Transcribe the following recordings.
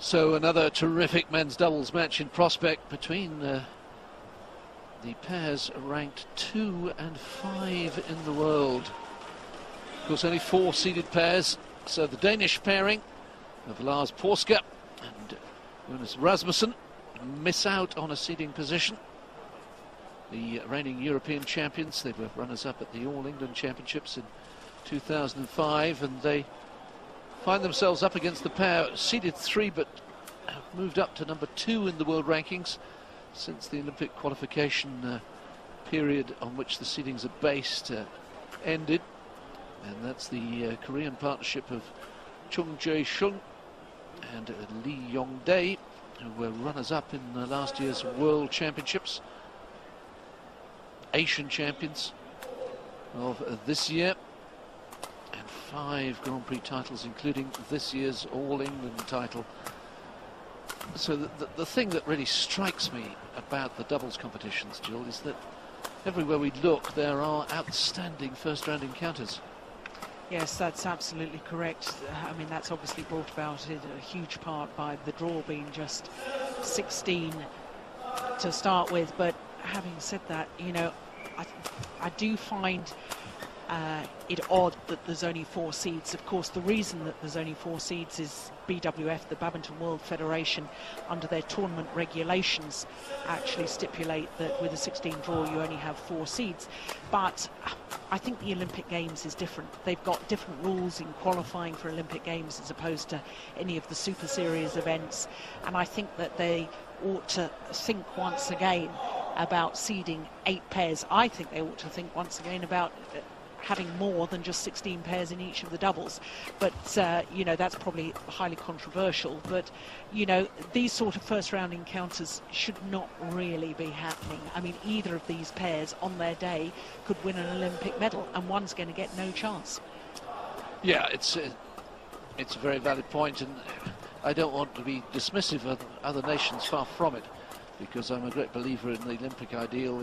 So another terrific men's doubles match in prospect between the pairs ranked 2 and 5 in the world. Of course, only 4 seeded pairs. So the Danish pairing of Lars Porsker and Jonas Rasmussen miss out on a seeding position. The reigning European champions, they were runners-up at the All England Championships in 2005, and they find themselves up against the pair seeded 3 but have moved up to number 2 in the world rankings since the Olympic qualification period on which the seedings are based ended. And that's the Korean partnership of Chung Jae-shung and Lee Yong-dae, who were runners-up in last year's World Championships, Asian champions of this year, and 5 Grand Prix titles, including this year's All England title. So the thing that really strikes me about the doubles competitions, Jill, is that everywhere we look there are outstanding first-round encounters. Yes, that's absolutely correct. I mean, that's obviously brought about in a huge part by the draw being just 16 to start with. But having said that, you know, I do find it odd that there's only 4 seeds. Of course, the reason that there's only 4 seeds is BWF, the Badminton World Federation, under their tournament regulations, actually stipulate that with a 16 draw you only have 4 seeds. But I think the Olympic Games is different. They've got different rules in qualifying for Olympic Games as opposed to any of the Super Series events, and I think that they ought to think once again about seeding 8 pairs. I think they ought to think once again about having more than just 16 pairs in each of the doubles. But you know, that's probably highly controversial, but you know, these sort of first round encounters should not really be happening. I mean, either of these pairs on their day could win an Olympic medal, and one's going to get no chance. Yeah, it's a very valid point, and I don't want to be dismissive of other nations, far from it, because I'm a great believer in the Olympic ideal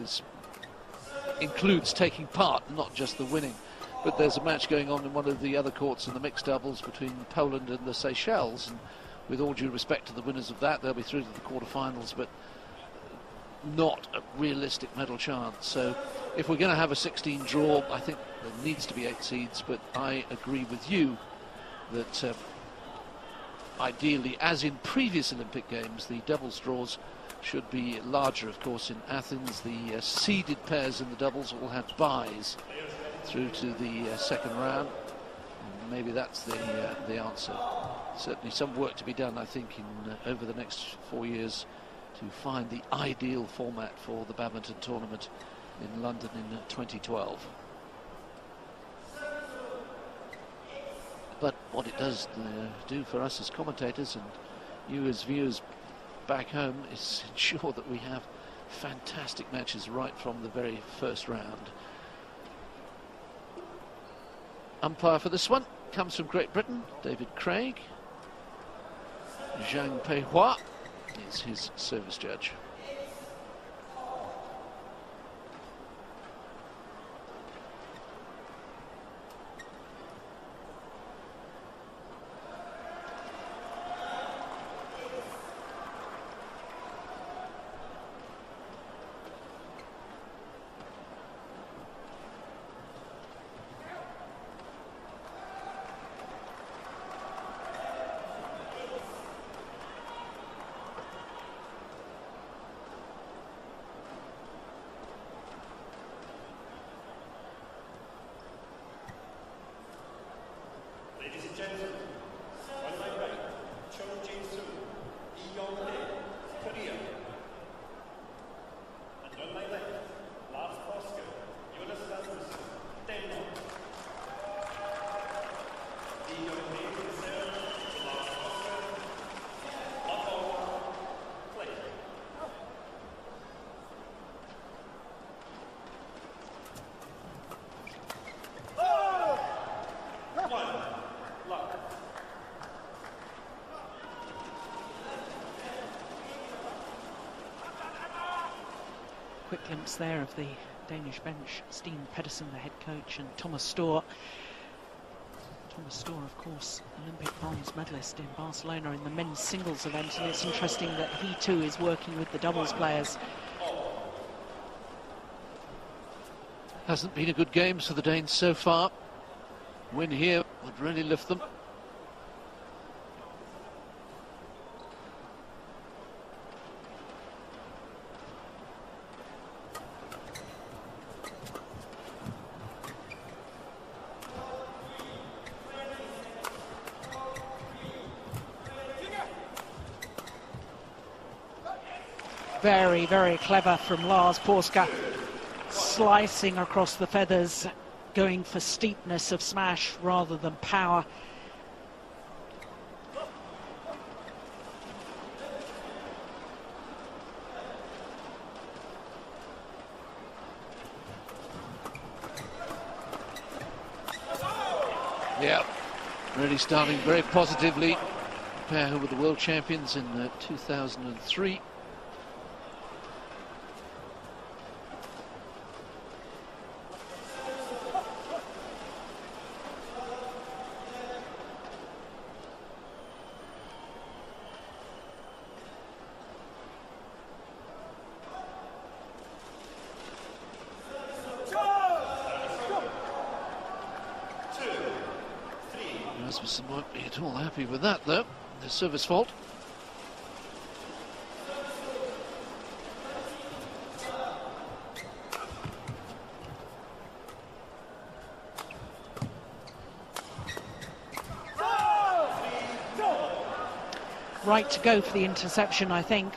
includes taking part, not just the winning. But there's a match going on in one of the other courts in the mixed doubles between Poland and the Seychelles, and with all due respect to the winners of that, they'll be through to the quarterfinals, but not a realistic medal chance. So if we're going to have a 16 draw, I think there needs to be 8 seeds, but I agree with you that ideally, as in previous Olympic Games, the doubles draws should be larger. Of course, in Athens, the seeded pairs in the doubles will have byes through to the second round. And maybe that's the answer. Certainly some work to be done, I think, in over the next 4 years to find the ideal format for the badminton tournament in London in 2012. But what it does do for us as commentators and you as viewers back home is ensure that we have fantastic matches right from the very first round. Umpire for this one comes from Great Britain, David Craig. Zhang Peihua is his service judge. Quick glimpse there of the Danish bench, Steen Pedersen, the head coach, and Thomas Storr Thomas Storr, of course, Olympic bronze medalist in Barcelona in the men's singles event, and it's interesting that he too is working with the doubles players. Hasn't been a good game for the Danes so far. Win here would really lift them. Very, very clever from Lars Porska, slicing across the feathers, going for steepness of smash rather than power. Yeah, really starting very positively. The pair who were the world champions in 2003. Rasmussen won't be at all happy with that, though. The service fault. Right to go for the interception, I think.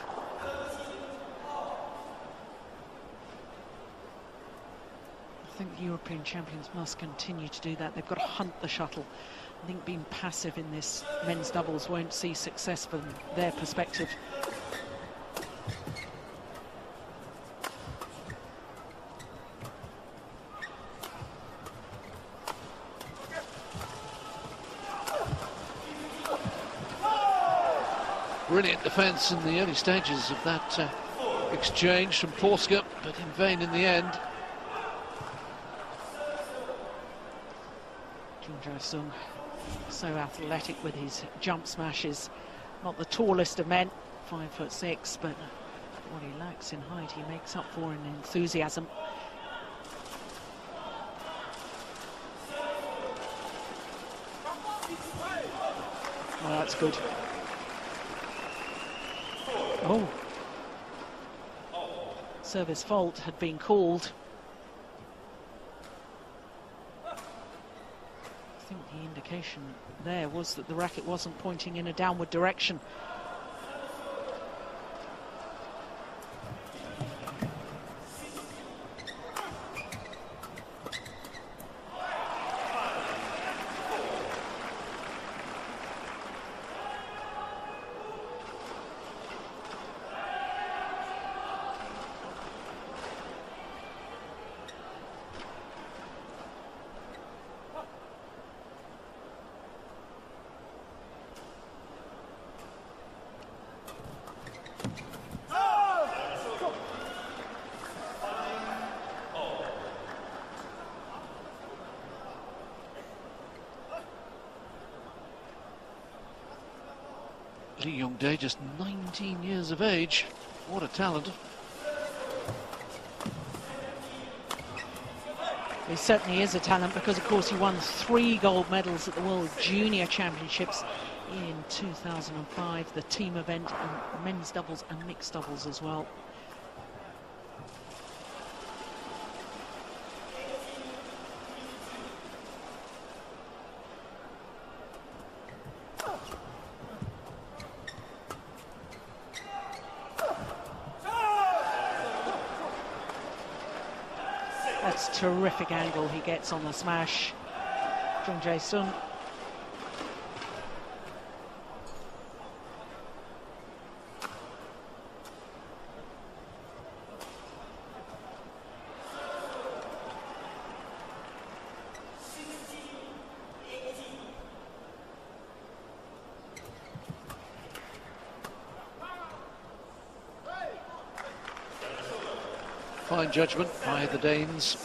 I think the European champions must continue to do that. They've got to hunt the shuttle. I think being passive in this men's doubles won't see success from their perspective. Brilliant defence in the early stages of that exchange from Porska, but in vain in the end. Jung Jae-sung, so athletic with his jump smashes. Not the tallest of men, 5'6", but what he lacks in height he makes up for in enthusiasm. Well, that's good. Oh. Service fault had been called. I think the indication there was that the racket wasn't pointing in a downward direction. Lee Yong-dae, just 19 years of age. What a talent. He certainly is a talent because, of course, he won 3 gold medals at the World Junior Championships in 2005, the team event, and men's doubles and mixed doubles as well. That's a terrific angle he gets on the smash. Jung Jae-sung. Fine judgment by the Danes.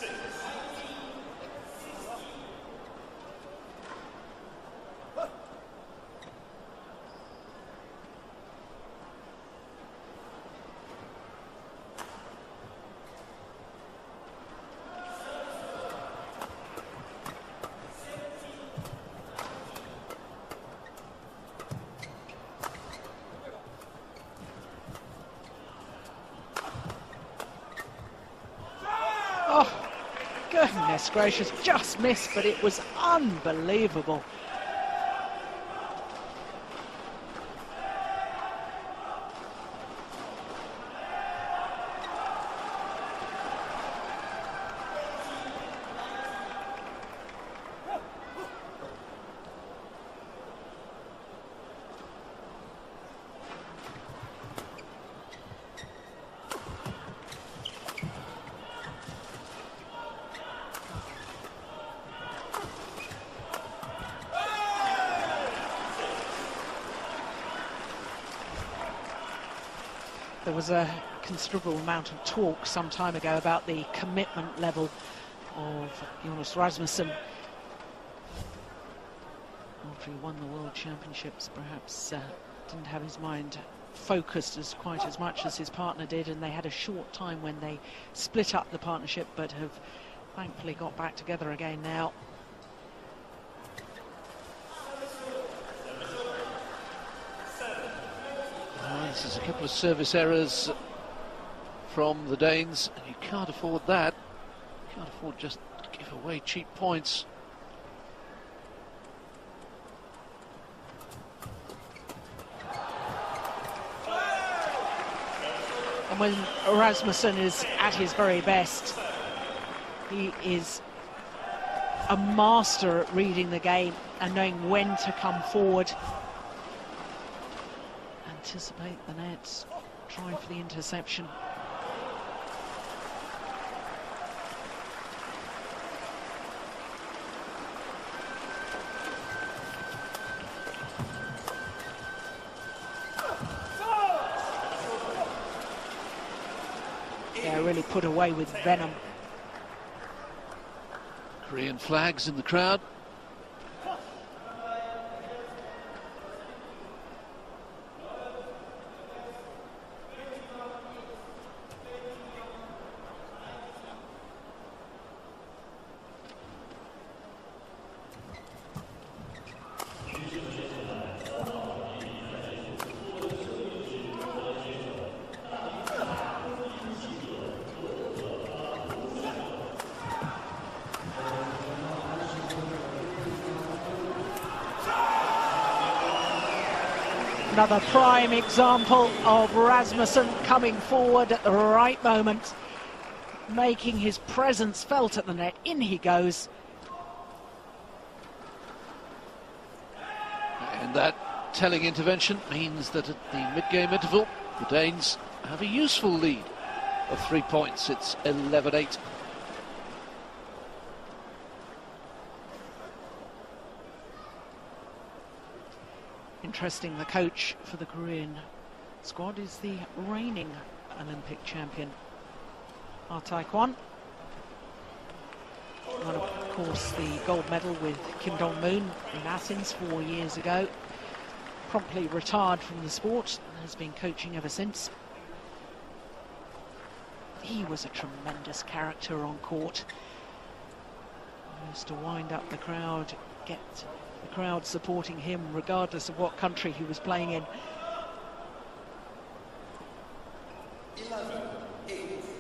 goodness gracious, just missed, but it was unbelievable. There was a considerable amount of talk some time ago about the commitment level of Jonas Rasmussen. After he won the World Championships, perhaps didn't have his mind focused quite as much as his partner did, and they had a short time when they split up the partnership, but have thankfully got back together again now. This is a couple of service errors from the Danes, and you can't afford that. You can't afford just to give away cheap points. And when Rasmussen is at his very best, he is a master at reading the game and knowing when to come forward, anticipate the nets, try for the interception. Yeah, really put away with venom. Korean flags in the crowd. Another prime example of Rasmussen coming forward at the right moment, making his presence felt at the net. In he goes. And that telling intervention means that at the mid-game interval, the Danes have a useful lead of 3 points. It's 11-8. Interesting, the coach for the Korean squad is the reigning Olympic champion, Ah Tae-kwon. Won, of course, the gold medal with Kim Dong-moon in Athens 4 years ago. Promptly retired from the sport and has been coaching ever since. He was a tremendous character on court. He used to wind up the crowd, get the crowd supporting him regardless of what country he was playing in. 11-8.